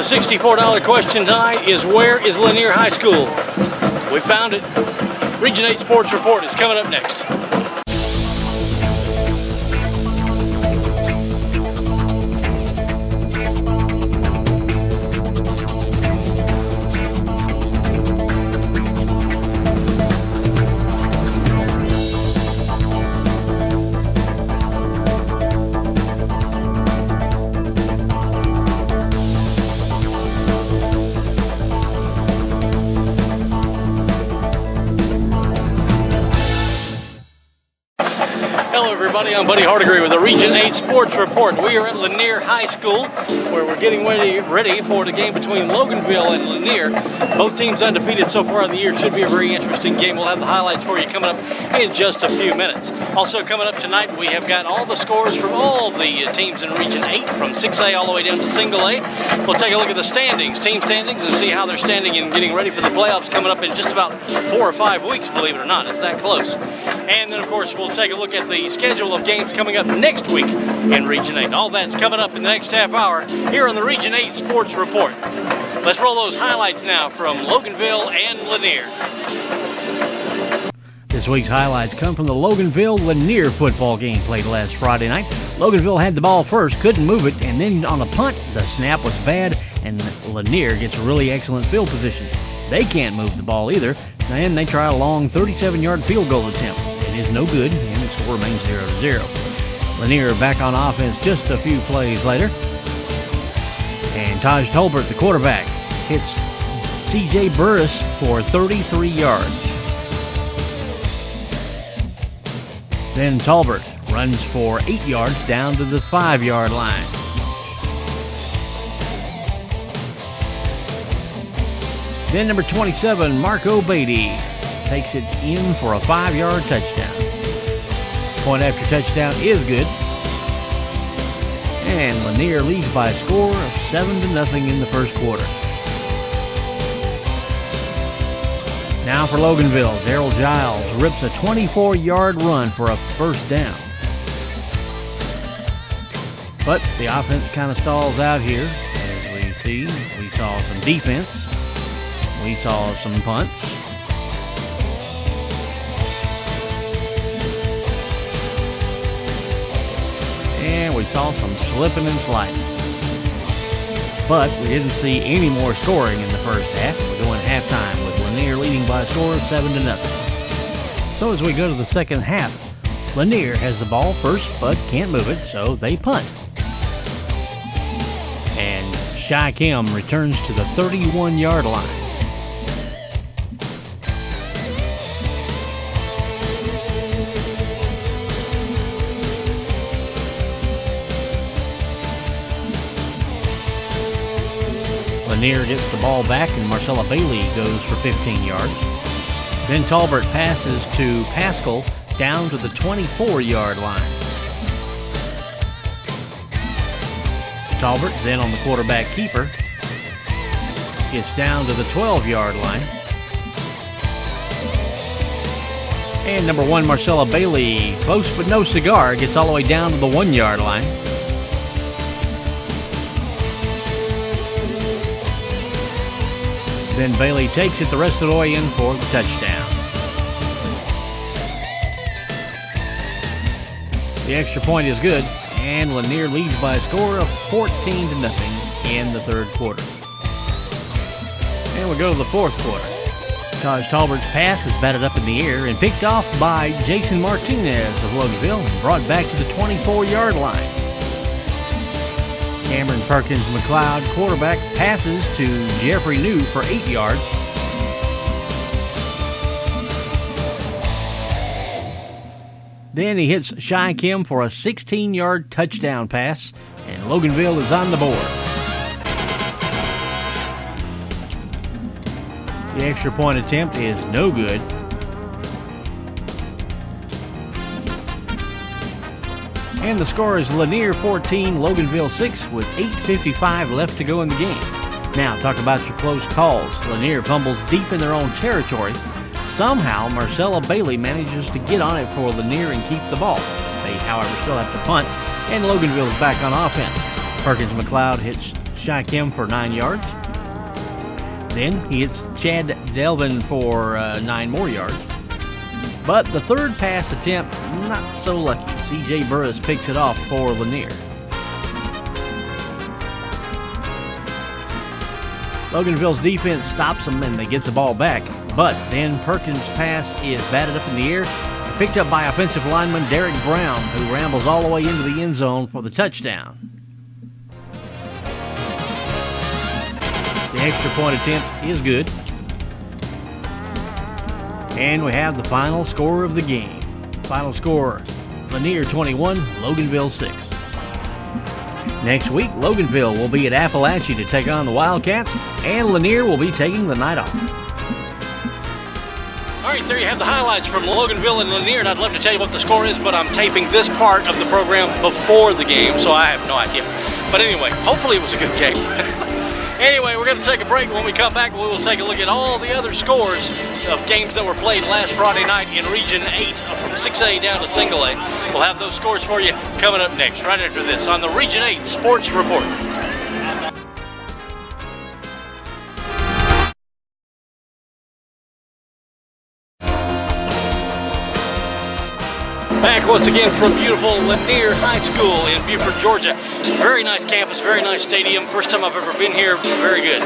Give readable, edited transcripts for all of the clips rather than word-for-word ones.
The $64 question tonight is, where is Lanier High School? We found it. Region 8 Sports Report is coming up next. Hello everybody, I'm Buddy Hardigree with the Region 8 Sports Report. We are at Lanier High School where we're getting ready for the game between Loganville and Lanier. Both teams undefeated so far in the year. Should be a very interesting game. We'll have the highlights for you coming up in just a few minutes. Also coming up tonight, we have got all the scores from all the teams in Region 8 from 6A all the way down to Single A. We'll take a look at the standings, team standings, and see how they're standing and getting ready for the playoffs coming up in just about 4 or 5 weeks, believe it or not. It's that close. And then, of course, we'll take a look at the schedule of games coming up next week in Region 8. All that's coming up in the next half hour here on the Region 8 Sports Report. Let's roll those highlights now from Loganville and Lanier. This week's highlights come from the Loganville-Lanier football game played last Friday night. Loganville had the ball first, couldn't move it, and then on a punt, the snap was bad, and Lanier gets really excellent field position. They can't move the ball either, and they try a long 37-yard field goal attempt. It is no good, and the score remains 0-0. Lanier back on offense just a few plays later. And Taj Tolbert, the quarterback, hits C.J. Burris for 33 yards. Then Tolbert runs for 8 yards down to the 5-yard line. Then number 27, Marco Beatty, takes it in for a 5-yard touchdown. Point after touchdown is good. And Lanier leads by a score of 7-0 in the first quarter. Now for Loganville, Darryl Giles rips a 24-yard run for a first down. But the offense kind of stalls out here. As we see, we saw some defense. We saw some punts. And we saw some slipping and sliding. But we didn't see any more scoring in the first half. We're going halftime with Lanier leading by a score of 7-0. So as we go to the second half, Lanier has the ball first but can't move it, so they punt. And Shai Kim returns to the 31-yard line. Lanier gets the ball back, and Marcella Bailey goes for 15 yards. Then Tolbert passes to Pascal down to the 24-yard line. Tolbert then on the quarterback keeper gets down to the 12-yard line. And number 1, Marcella Bailey, close but no cigar, gets all the way down to the 1-yard line. Then Bailey takes it the rest of the way in for the touchdown. The extra point is good, and Lanier leads by a score of 14-0 in the third quarter. And we go to the fourth quarter. Taj Tolbert's pass is batted up in the air and picked off by Jason Martinez of Loganville and brought back to the 24-yard line. Cameron Perkins McLeod, quarterback, passes to Jeffrey New for 8 yards. Then he hits Shai Kim for a 16-yard touchdown pass, and Loganville is on the board. The extra point attempt is no good. And the score is Lanier 14, Loganville 6 with 8:55 left to go in the game. Now, talk about your close calls. Lanier fumbles deep in their own territory. Somehow, Marcella Bailey manages to get on it for Lanier and keep the ball. They, however, still have to punt, and Loganville is back on offense. Perkins McLeod hits Shikem for 9 yards. Then he hits Chad Delvin for 9 more yards. But the third pass attempt, not so lucky. C.J. Burris picks it off for Lanier. Loganville's defense stops them and they get the ball back. But then Perkins' pass is batted up in the air, picked up by offensive lineman Derek Brown, who rambles all the way into the end zone for the touchdown. The extra point attempt is good. And we have the final score of the game. Final score, Lanier 21, Loganville 6. Next week, Loganville will be at Appalachia to take on the Wildcats, and Lanier will be taking the night off. All right, there you have the highlights from Loganville and Lanier, and I'd love to tell you what the score is, but I'm taping this part of the program before the game, so I have no idea. But anyway, hopefully it was a good game. Anyway, we're going to take a break. When we come back, we will take a look at all the other scores of games that were played last Friday night in Region 8 from 6A down to Single A. We'll have those scores for you coming up next, right after this, on the Region 8 Sports Report. Back once again from beautiful Lanier High School in Beaufort, Georgia. Very nice campus, very nice stadium. First time I've ever been here, very good.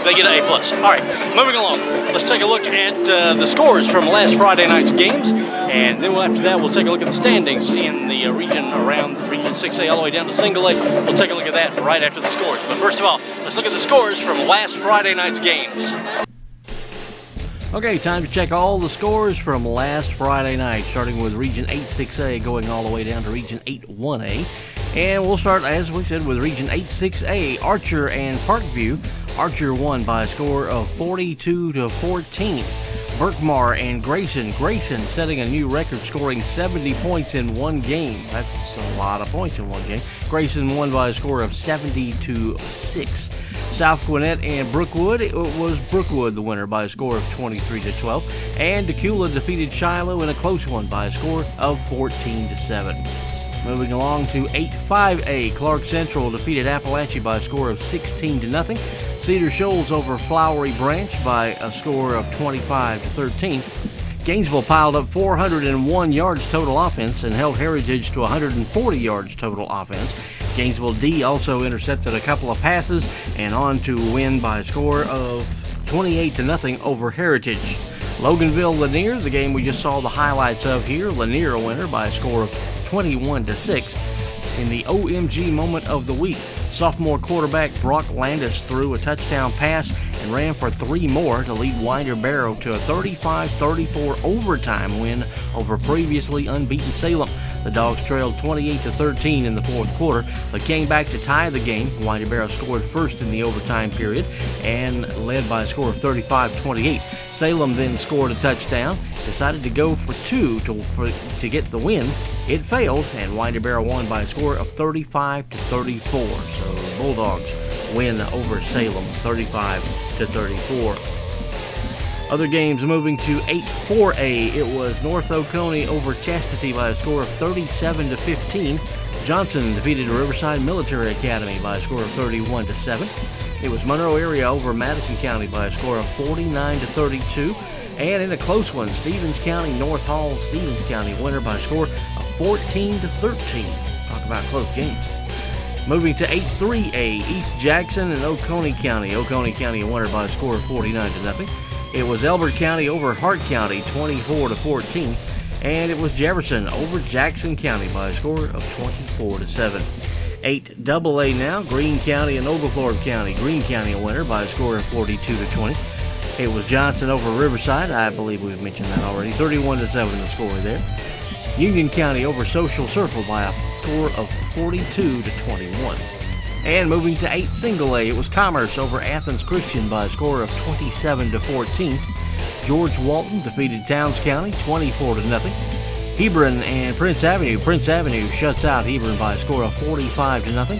They get an A+. All right, moving along. Let's take a look at the scores from last Friday night's games. And then after that, we'll take a look at the standings in the region around Region 6A all the way down to Single A. We'll take a look at that right after the scores. But first of all, let's look at the scores from last Friday night's games. Okay, time to check all the scores from last Friday night, starting with Region 8 6A going all the way down to Region 8 1A. And we'll start, as we said, with Region 8 6A, Archer and Parkview. Archer won by a score of 42-14. Berkmar and Grayson. Grayson setting a new record, scoring 70 points in one game. That's a lot of points in one game. Grayson won by a score of 70-6. South Gwinnett and Brookwood. It was Brookwood the winner by a score of 23-12. And Decula defeated Shiloh in a close one by a score of 14-7. Moving along to 8-5A, Clark Central defeated Appalachia by a score of 16-0. Cedar Shoals over Flowery Branch by a score of 25-13. Gainesville piled up 401 yards total offense and held Heritage to 140 yards total offense. Gainesville D also intercepted a couple of passes and on to win by a score of 28-0 over Heritage. Loganville Lanier, the game we just saw the highlights of here. Lanier a winner by a score of 21-6. In the OMG moment of the week, sophomore quarterback Brock Landis threw a touchdown pass and ran for 3 more to lead Winder Barrow to a 35-34 overtime win over previously unbeaten Salem. The Dogs trailed 28-13 in the fourth quarter, but came back to tie the game. Winder Barrow scored first in the overtime period and led by a score of 35-28. Salem then scored a touchdown, decided to go for 2 to get the win. It failed, and Winder Barrow won by a score of 35-34. So the Bulldogs win over Salem 35-34. Other games moving to 8-4A. It was North Oconee over Chastity by a score of 37-15. Johnson defeated Riverside Military Academy by a score of 31-7. It was Monroe Area over Madison County by a score of 49-32. And in a close one, Stevens County North Hall Stevens County winner by a score of 14-13. Talk about close games. Moving to 8-3A, East Jackson and Oconee County. Oconee County a winner by a score of 49-0. It was Elbert County over Hart County, 24-14. And it was Jefferson over Jackson County by a score of 24-7. 8AA now, Greene County and Oglethorpe County. Greene County a winner by a score of 42-20. It was Johnson over Riverside. I believe we've mentioned that already. 31-7 the score there. Union County over Social Circle by a score of 42-21. And moving to 8 Single A, it was Commerce over Athens Christian by a score of 27-14. George Walton defeated Towns County 24-0. Hebron and Prince Avenue. Prince Avenue shuts out Hebron by a score of 45-0.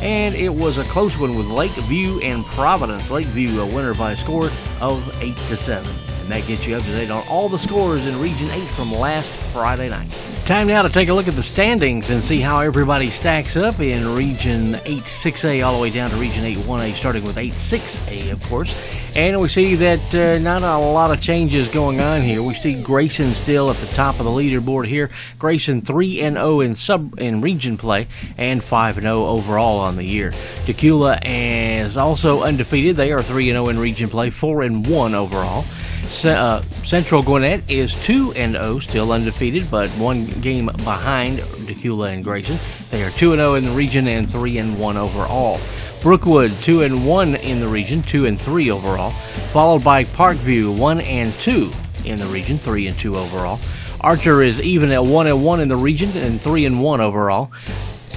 And it was a close one with Lakeview and Providence. Lakeview a winner by a score of 8-7. And that gets you up to date on all the scores in Region 8 from last Friday night. Time now to take a look at the standings and see how everybody stacks up in Region 8 6A all the way down to Region 8 1A, starting with 8 6A, of course. And we see that not a lot of changes going on here. We see Grayson still at the top of the leaderboard here. Grayson 3-0 in region play and 5-0 overall on the year. Tequila is also undefeated. They are 3-0 in region play, 4-1 overall. Central Gwinnett is 2-0, still undefeated, but one game behind Tequila and Grayson. They are 2-0 in the region and 3-1 overall. Brookwood 2-1 in the region, 2-3 overall, followed by Parkview 1-2 in the region, 3-2 overall. Archer is even at 1-1 in the region and 3-1 overall.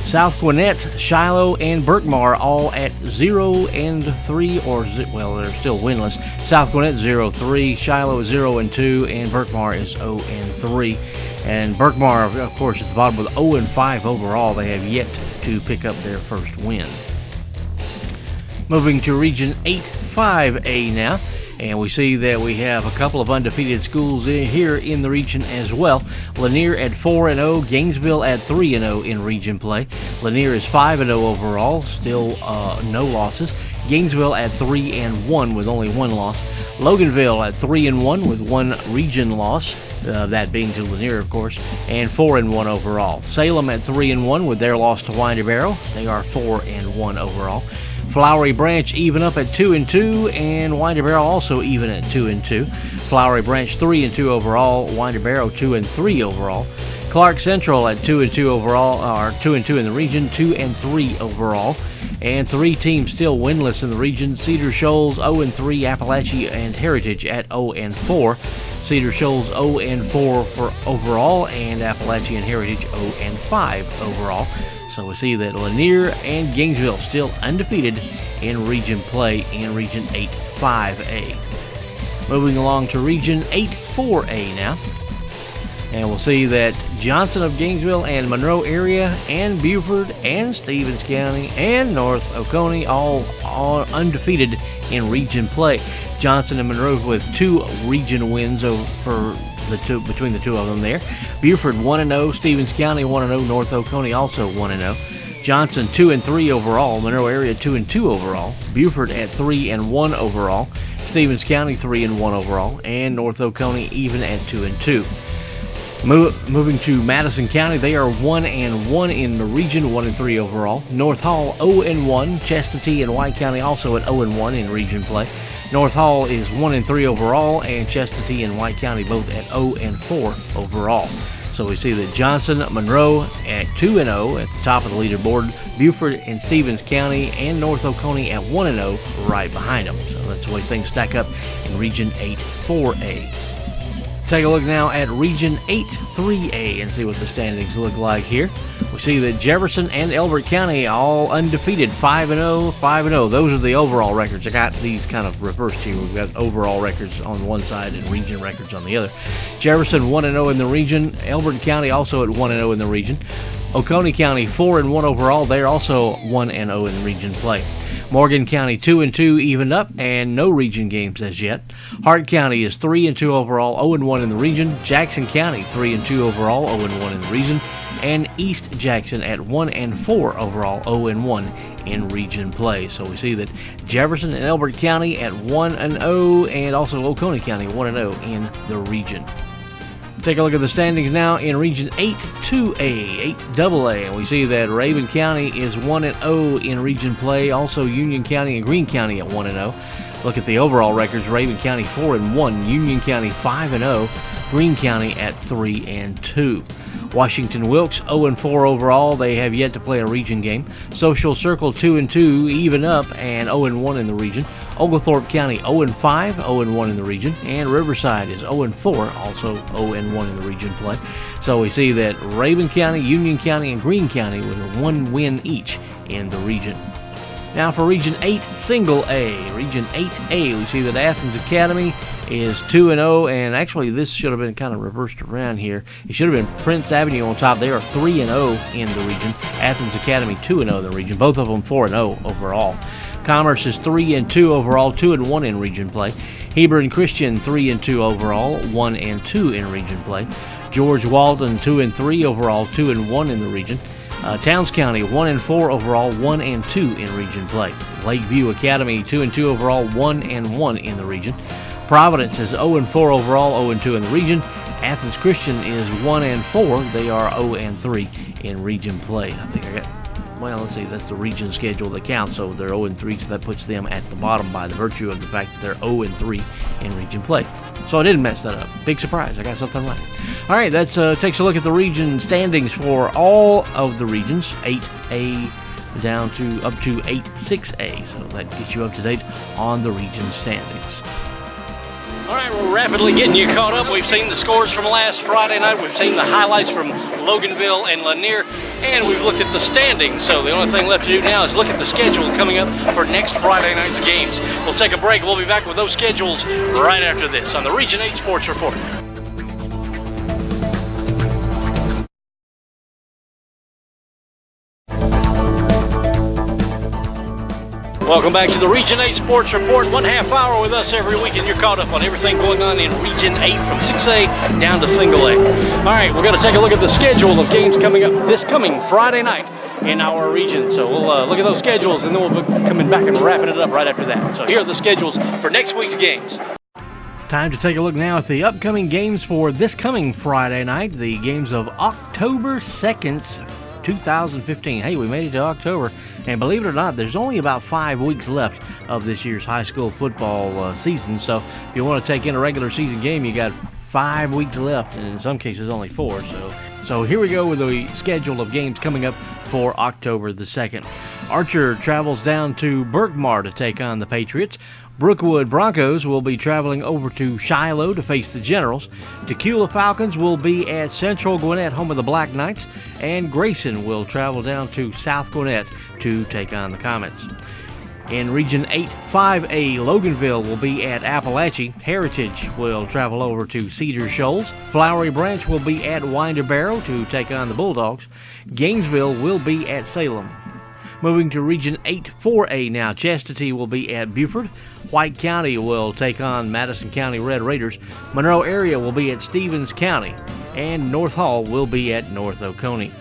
South Gwinnett, Shiloh, and Berkmar all at 0-3, well, they're still winless. South Gwinnett 0-3, Shiloh 0-2, and Berkmar is 0-3. And Berkmar, of course, at the bottom with 0-5 overall. They have yet to pick up their first win. Moving to Region 8-5A now. And we see that we have a couple of undefeated schools here in the region as well. Lanier at 4-0, Gainesville at 3-0 in region play. Lanier is 5-0 overall, still no losses. Gainesville at 3-1 with only one loss. Loganville at 3-1 with one region loss, that being to Lanier, of course, and 4-1 overall. Salem at 3-1 with their loss to Winder Barrow. They are 4-1 overall. Flowery Branch even up at 2-2, and Winder Barrow also even at 2-2. Flowery Branch 3-2 overall, Winder Barrow 2-3 overall. Clark Central at 2-2 overall, or 2-2 in the region, 2-3 overall. And three teams still winless in the region: Cedar Shoals 0-3, Appalachia and Heritage at 0-4. Cedar Shoals 0-4 for overall, and Appalachia and Heritage 0-5 overall. So we see that Lanier and Gainesville still undefeated in region play in Region 8-5A. Moving along to Region 8-4A now. And we'll see that Johnson of Gainesville and Monroe area and Beaufort and Stevens County and North Oconee all undefeated in region play. Johnson and Monroe with two region wins between the two of them there. Beaufort 1-0, Stevens County 1-0, North Oconee also 1-0. Johnson 2-3 overall, Monroe area 2-2 overall. Beaufort at 3-1 overall. Stevens County 3-1 overall, and North Oconee even at 2-2. Moving to Madison County, they are 1-1 in the region, 1-3 overall. North Hall 0-1, Chestatee and White County also at 0-1 in region play. North Hall is 1-3 overall, and Chestatee and White County both at 0-4 overall. So we see that Johnson, Monroe at 2-0 at the top of the leaderboard. Beaufort and Stevens County and North Oconee at 1-0 right behind them. So that's the way things stack up in Region 8-4A. Take a look now at Region 8-3A and see what the standings look like here. We see that Jefferson and Elbert County all undefeated, 5-0, 5-0. Those are the overall records. I got these kind of reversed here. We've got overall records on one side and region records on the other. Jefferson 1-0 in the region. Elbert County also at 1-0 in the region. Oconee County 4-1 overall. They're also 1-0 in region play. Morgan County 2-2 evened up and no region games as yet. Hart County is 3-2 overall, 0-1 in the region. Jackson County 3-2 overall, 0-1 in the region. And East Jackson at 1-4 overall, 0-1 in region play. So we see that Jefferson and Elbert County at 1-0 and also Oconee County 1-0 in the region. Take a look at the standings now in Region 8-2A, 8AA, and we see that Raven County is 1-0 in region play. Also, Union County and Greene County at 1-0. Look at the overall records: Raven County 4-1, Union County 5-0, Greene County at 3-2. Washington Wilkes 0-4 overall. They have yet to play a region game. Social Circle 2-2, even up, and 0-1 in the region. Oglethorpe County 0-5, 0-1 in the region, and Riverside is 0-4, also 0-1 in the region play. So we see that Raven County, Union County, and Greene County with one win each in the region. Now for Region 8 Single A. Region 8A, we see that Athens Academy is 2-0, and actually this should have been kind of reversed around here. It should have been Prince Avenue on top. They are 3-0 in the region. Athens Academy 2-0 in the region. Both of them 4-0 overall. Commerce is 3-2 overall, 2-1 in region play. Hebron Christian 3-2 overall, 1-2 in region play. George Walton 2-3 overall, 2-1 in the region. Towns County 1-4 overall, 1-2 in region play. Lakeview Academy 2-2 overall, 1-1 in the region. Providence is 0-4 overall, 0-2 in the region. Athens Christian is 1-4. They are 0-3 in region play. I think I got. Well, let's see, that's the region schedule that counts, so they're 0-3, so that puts them at the bottom by the virtue of the fact that they're 0-3 in region play. So I didn't mess that up. Big surprise, I got something right. All right, that takes a look at the region standings for all of the regions, 8A down to up to 8-6A, so that gets you up to date on the region standings. All right, we're rapidly getting you caught up. We've seen the scores from last Friday night. We've seen the highlights from Loganville and Lanier, and we've looked at the standings. So the only thing left to do now is look at the schedule coming up for next Friday night's games. We'll take a break. We'll be back with those schedules right after this on the Region 8 Sports Report. Welcome back to the Region 8 Sports Report. 1/2 hour with us every week, and you're caught up on everything going on in Region 8 from 6A down to Single A. All right, we're going to take a look at the schedule of games coming up this coming Friday night in our region. So we'll look at those schedules, and then we'll be coming back and wrapping it up right after that. So here are the schedules for next week's games. Time to take a look now at the upcoming games for this coming Friday night, the games of October 2nd, 2015. Hey, we made it to October. And believe it or not, there's only about 5 weeks left of this year's high school football season. So if you want to take in a regular season game, you got 5 weeks left, and in some cases only 4. So here we go with the schedule of games coming up for October the 2nd. Archer travels down to Berkmar to take on the Patriots. Brookwood Broncos will be traveling over to Shiloh to face the Generals. Tequila Falcons will be at Central Gwinnett, home of the Black Knights. And Grayson will travel down to South Gwinnett to take on the Comets. In Region 8, 5A, Loganville will be at Appalachia. Heritage will travel over to Cedar Shoals. Flowery Branch will be at Winder Barrow to take on the Bulldogs. Gainesville will be at Salem. Moving to Region 8, 4A now, Chastity will be at Buford. White County will take on Madison County Red Raiders. Monroe area will be at Stevens County. And North Hall will be at North Oconee.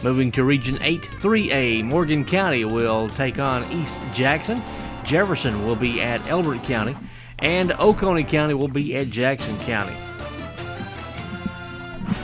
Moving to Region 8, 3A, Morgan County will take on East Jackson. Jefferson will be at Elbert County. And Oconee County will be at Jackson County.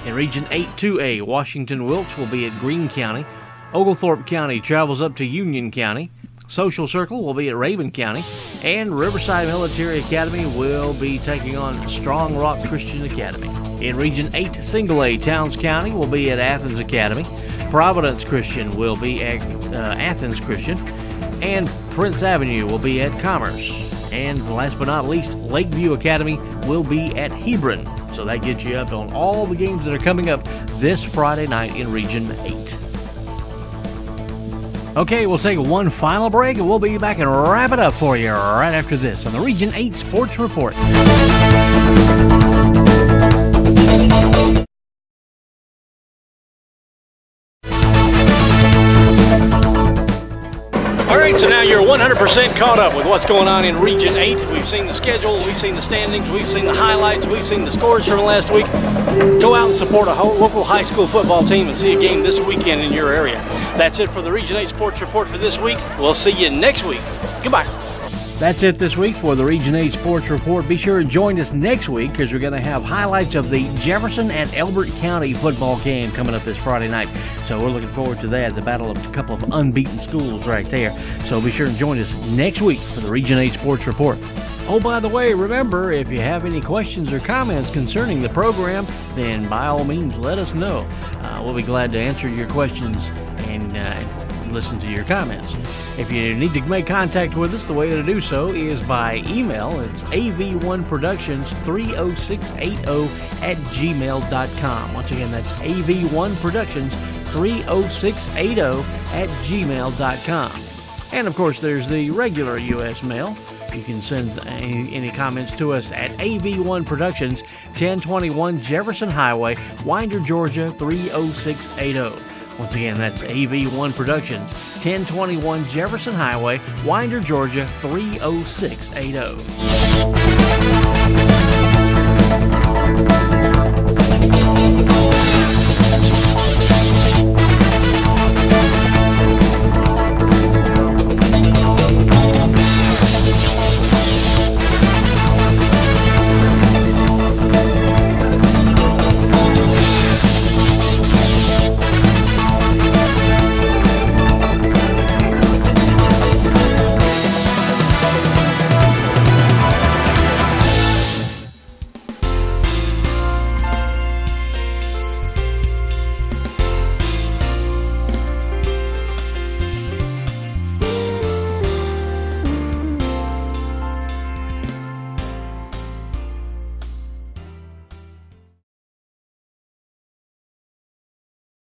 In Region 8, 2A, Washington Wilkes will be at Greene County. Oglethorpe County travels up to Union County. Social Circle will be at Raven County. And Riverside Military Academy will be taking on Strong Rock Christian Academy. In Region 8, Single A, Towns County will be at Athens Academy. Providence Christian will be at Athens Christian. And Prince Avenue will be at Commerce. And last but not least, Lakeview Academy will be at Hebron. So that gets you up on all the games that are coming up this Friday night in Region 8. Okay, we'll take one final break, and we'll be back and wrap it up for you right after this on the Region 8 Sports Report. All right, so now you're 100% caught up with what's going on in Region 8. We've seen the schedule, we've seen the standings, we've seen the highlights, we've seen the scores from last week. Go out and support a local high school football team and see a game this weekend in your area. That's it for the Region 8 Sports Report for this week. We'll see you next week. Goodbye. That's it this week for the Region 8 Sports Report. Be sure to join us next week because we're going to have highlights of the Jefferson and Elbert County football game coming up this Friday night. So we're looking forward to that, the battle of a couple of unbeaten schools right there. So be sure to join us next week for the Region 8 Sports Report. Oh, by the way, remember, if you have any questions or comments concerning the program, then by all means let us know. We'll be glad to answer your questions and listen to your comments. If you need to make contact with us, the way to do so is by email. It's av1productions30680@gmail.com. Once again, that's av1productions30680@gmail.com. And of course, there's the regular U.S. mail. You can send any comments to us at AV1 Productions, 1021 Jefferson Highway, Winder, Georgia, 30680. Once again, that's AV1 Productions, 1021 Jefferson Highway, Winder, Georgia, 30680.